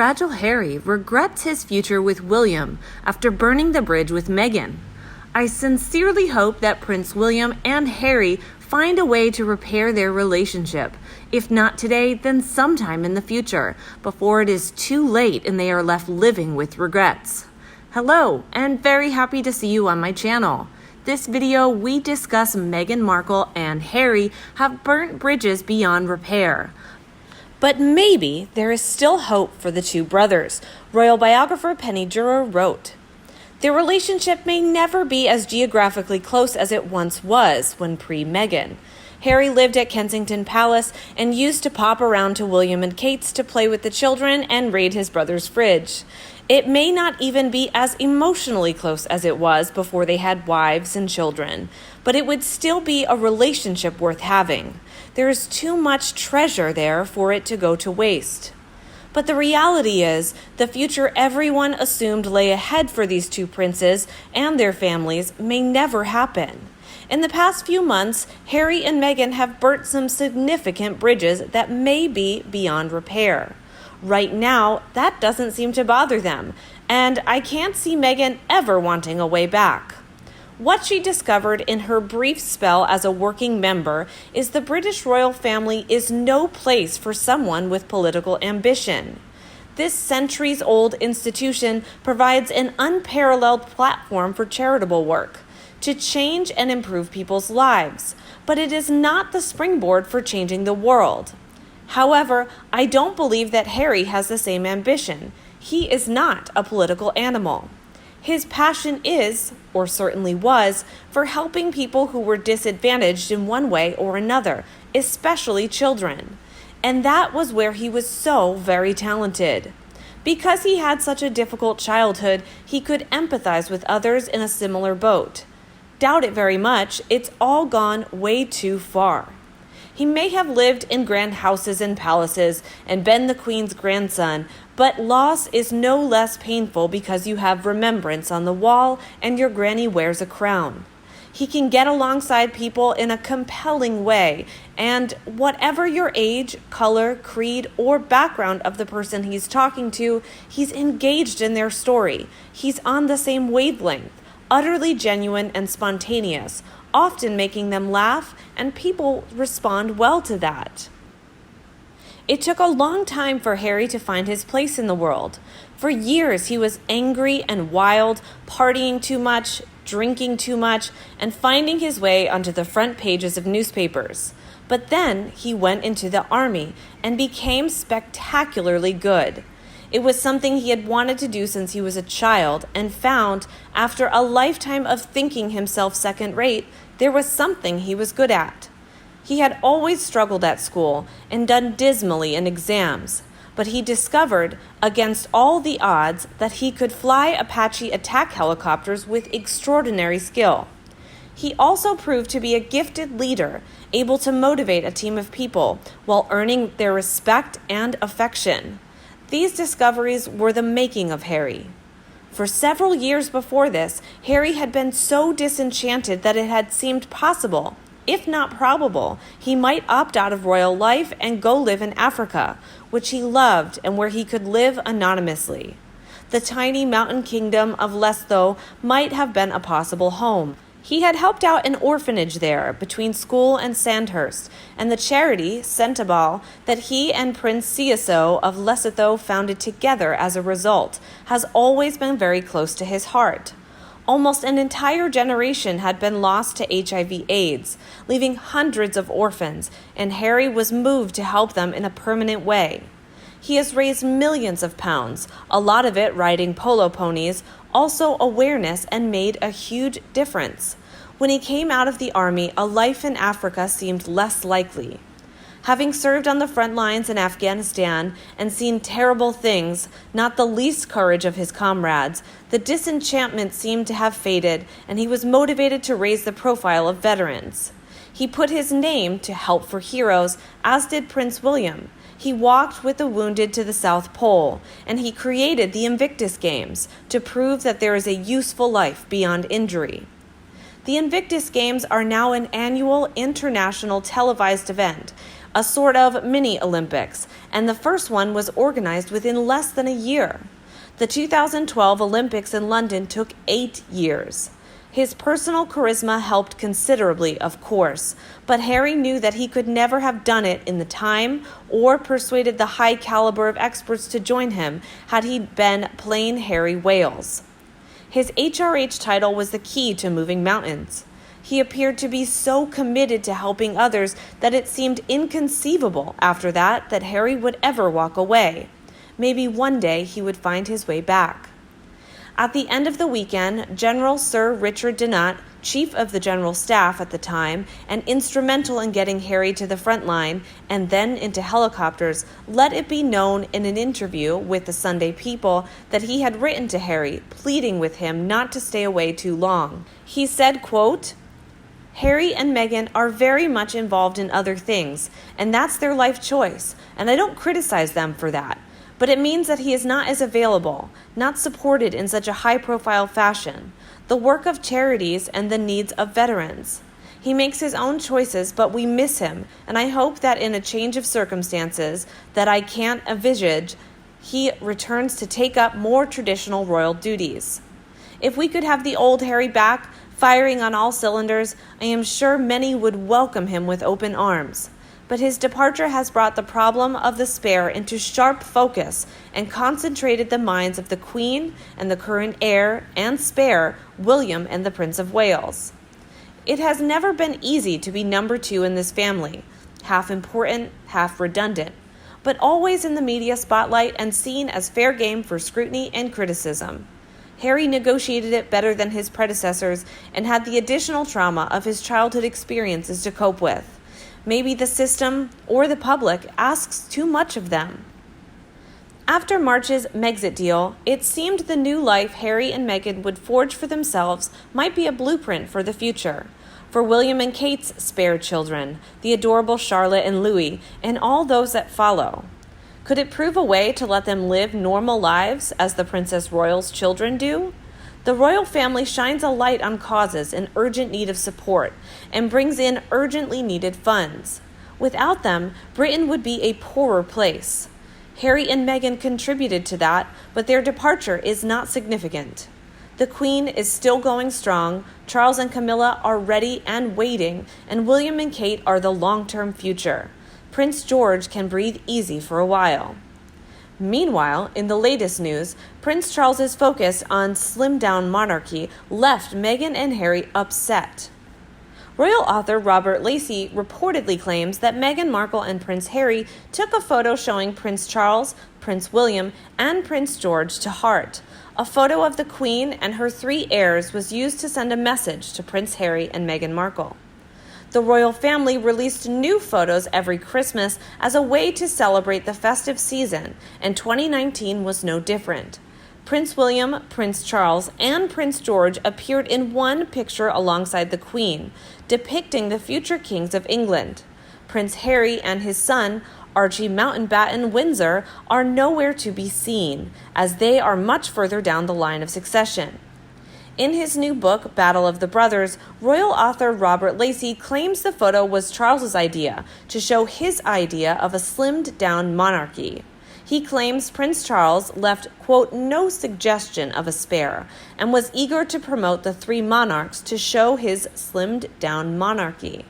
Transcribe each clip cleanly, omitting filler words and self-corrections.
fragile Harry regrets his future with William after burning the bridge with Meghan. I sincerely hope that Prince William and Harry find a way to repair their relationship, if not today, then sometime in the future, before it is too late and they are left living with regrets. Hello, and very happy to see you on my channel. This video, we discuss Meghan Markle and Harry have burnt bridges beyond repair. But maybe there is still hope for the two brothers, royal biographer Penny Juror wrote. Their relationship may never be as geographically close as it once was when pre-Meghan. Harry lived at Kensington Palace and used to pop around to William and Kate's to play with the children and raid his brother's fridge. It may not even be as emotionally close as it was before they had wives and children, but it would still be a relationship worth having. There is too much treasure there for it to go to waste. But the reality is, the future everyone assumed lay ahead for these two princes and their families may never happen. In the past few months, Harry and Meghan have burnt some significant bridges that may be beyond repair. Right now, that doesn't seem to bother them, and I can't see Meghan ever wanting a way back. What she discovered in her brief spell as a working member is the British royal family is no place for someone with political ambition. This centuries-old institution provides an unparalleled platform for charitable work, to change and improve people's lives, but it is not the springboard for changing the world. However, I don't believe that Harry has the same ambition. He is not a political animal. His passion is, or certainly was, for helping people who were disadvantaged in one way or another, especially children. And that was where he was so very talented. Because he had such a difficult childhood, he could empathize with others in a similar boat. Doubt it very much, it's all gone way too far. He may have lived in grand houses and palaces and been the Queen's grandson, but loss is no less painful because you have remembrance on the wall and your granny wears a crown. He can get alongside people in a compelling way, and whatever your age, color, creed, or background of the person he's talking to, he's engaged in their story. He's on the same wavelength, utterly genuine and spontaneous, often making them laugh, and people respond well to that. It took a long time for Harry to find his place in the world. For years, he was angry and wild, partying too much, drinking too much, and finding his way onto the front pages of newspapers. But then he went into the army and became spectacularly good. It was something he had wanted to do since he was a child and found, after a lifetime of thinking himself second-rate, there was something he was good at. He had always struggled at school and done dismally in exams, but he discovered, against all the odds, that he could fly Apache attack helicopters with extraordinary skill. He also proved to be a gifted leader, able to motivate a team of people while earning their respect and affection. These discoveries were the making of Harry. For several years before this, Harry had been so disenchanted that it had seemed possible, if not probable, he might opt out of royal life and go live in Africa, which he loved and where he could live anonymously. The tiny mountain kingdom of Lesotho might have been a possible home. He had helped out an orphanage there between school and Sandhurst, and the charity, Sentabal, that he and Prince Siaso of Lesotho founded together as a result, has always been very close to his heart. Almost an entire generation had been lost to HIV/AIDS, leaving hundreds of orphans, and Harry was moved to help them in a permanent way. He has raised millions of pounds, a lot of it riding polo ponies, also awareness, and made a huge difference. When he came out of the army, a life in Africa seemed less likely. Having served on the front lines in Afghanistan and seen terrible things, not the least courage of his comrades, the disenchantment seemed to have faded, and he was motivated to raise the profile of veterans. He put his name to Help for Heroes, as did Prince William. He walked with the wounded to the South Pole, and he created the Invictus Games to prove that there is a useful life beyond injury. The Invictus Games are now an annual international televised event a sort of mini-Olympics, and the first one was organized within less than a year. The 2012 Olympics in London took 8 years. His personal charisma helped considerably, of course, but Harry knew that he could never have done it in the time or persuaded the high caliber of experts to join him had he been plain Harry Wales. His HRH title was the key to moving mountains. He appeared to be so committed to helping others that it seemed inconceivable after that Harry would ever walk away. Maybe one day he would find his way back. At the end of the weekend, General Sir Richard Donat, chief of the General Staff at the time and instrumental in getting Harry to the front line and then into helicopters, let it be known in an interview with the Sunday People that he had written to Harry, pleading with him not to stay away too long. He said, quote, "Harry and Meghan are very much involved in other things, and that's their life choice, and I don't criticize them for that. But it means that he is not as available, not supported in such a high-profile fashion, the work of charities and the needs of veterans. He makes his own choices, but we miss him, and I hope that in a change of circumstances that I can't envisage, he returns to take up more traditional royal duties. If we could have the old Harry back, firing on all cylinders, I am sure many would welcome him with open arms. But his departure has brought the problem of the spare into sharp focus and concentrated the minds of the Queen and the current heir and spare, William and the Prince of Wales. It has never been easy to be number 2 in this family, half important, half redundant, but always in the media spotlight and seen as fair game for scrutiny and criticism. Harry negotiated it better than his predecessors and had the additional trauma of his childhood experiences to cope with. Maybe the system or the public asks too much of them. After March's Megxit deal, it seemed the new life Harry and Meghan would forge for themselves might be a blueprint for the future. For William and Kate's spare children, the adorable Charlotte and Louis, and all those that follow. Could it prove a way to let them live normal lives as the Princess Royal's children do? The royal family shines a light on causes in urgent need of support and brings in urgently needed funds. Without them, Britain would be a poorer place. Harry and Meghan contributed to that, but their departure is not significant. The Queen is still going strong, Charles and Camilla are ready and waiting, and William and Kate are the long-term future. Prince George can breathe easy for a while. Meanwhile, in the latest news, Prince Charles's focus on slimmed-down monarchy left Meghan and Harry upset. Royal author Robert Lacey reportedly claims that Meghan Markle and Prince Harry took a photo showing Prince Charles, Prince William, and Prince George to heart. A photo of the Queen and her 3 heirs was used to send a message to Prince Harry and Meghan Markle. The royal family released new photos every Christmas as a way to celebrate the festive season, and 2019 was no different. Prince William, Prince Charles, and Prince George appeared in one picture alongside the Queen, depicting the future kings of England. Prince Harry and his son, Archie Mountbatten Windsor, are nowhere to be seen, as they are much further down the line of succession. In his new book, Battle of the Brothers, royal author Robert Lacey claims the photo was Charles's idea to show his idea of a slimmed-down monarchy. He claims Prince Charles left, quote, no suggestion of a spare, and was eager to promote the 3 monarchs to show his slimmed-down monarchy.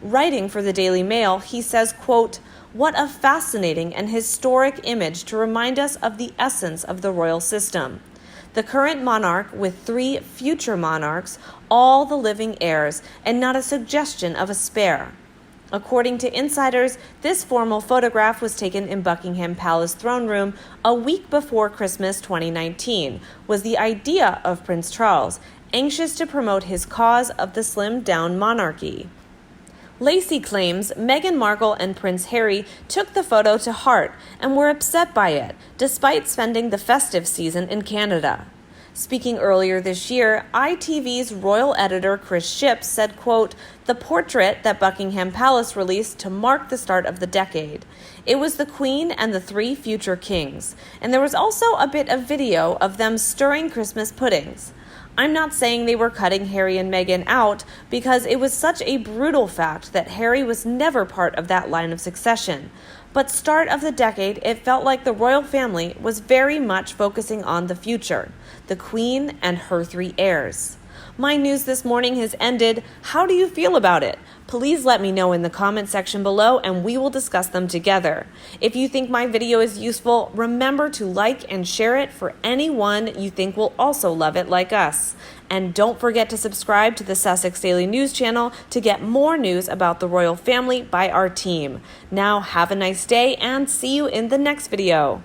Writing for the Daily Mail, he says, quote, "What a fascinating and historic image to remind us of the essence of the royal system. The current monarch with 3 future monarchs, all the living heirs, and not a suggestion of a spare." According to insiders, this formal photograph was taken in Buckingham Palace throne room a week before Christmas 2019, was the idea of Prince Charles, anxious to promote his cause of the slimmed-down monarchy. Lacey claims Meghan Markle and Prince Harry took the photo to heart and were upset by it, despite spending the festive season in Canada. Speaking earlier this year, ITV's royal editor Chris Shipps said, quote, "The portrait that Buckingham Palace released to mark the start of the decade. It was the Queen and the 3 future kings, and there was also a bit of video of them stirring Christmas puddings. I'm not saying they were cutting Harry and Meghan out because it was such a brutal fact that Harry was never part of that line of succession. But start of the decade, it felt like the royal family was very much focusing on the future, the Queen and her 3 heirs. My news this morning has ended. How do you feel about it? Please let me know in the comment section below and we will discuss them together. If you think my video is useful, remember to like and share it for anyone you think will also love it like us. And don't forget to subscribe to the Sussex Daily News channel to get more news about the royal family by our team. Now have a nice day and see you in the next video.